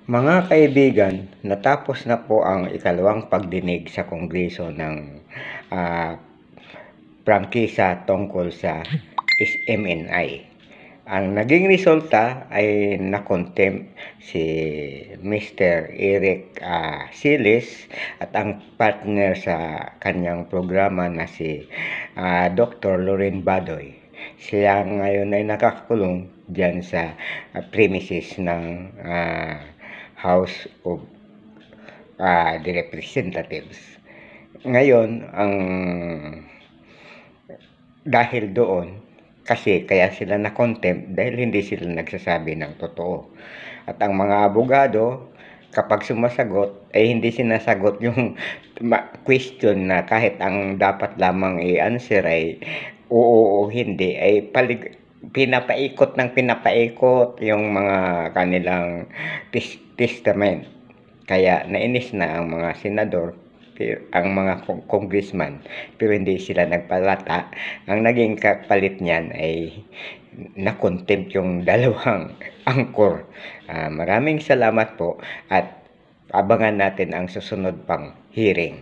Mga kaibigan, natapos na po ang ikalawang pagdinig sa Kongreso ng ah, prangkisa tungkol sa MNI. Ang naging resulta ay na-contempt si Mr. Eric Siles at ang partner sa kanyang programa na si Dr. Loren Badoy. Siya ngayon ay nakakulong diyan sa premises ng House of the Representatives. Ngayon, dahil doon, kasi kaya sila na-contempt dahil hindi sila nagsasabi ng totoo. At ang mga abogado, kapag sumasagot, ay hindi sinasagot yung question na kahit ang dapat lamang i-answer ay oo o hindi, ay pinapaikot ng pinapaikot yung mga kanilang testament. Kaya nainis na ang mga senador, ang mga congressman, pero hindi sila nagpalata. Ang naging kapalit niyan ay na-contempt yung dalawang angkor. Maraming salamat po at abangan natin ang susunod pang hearing.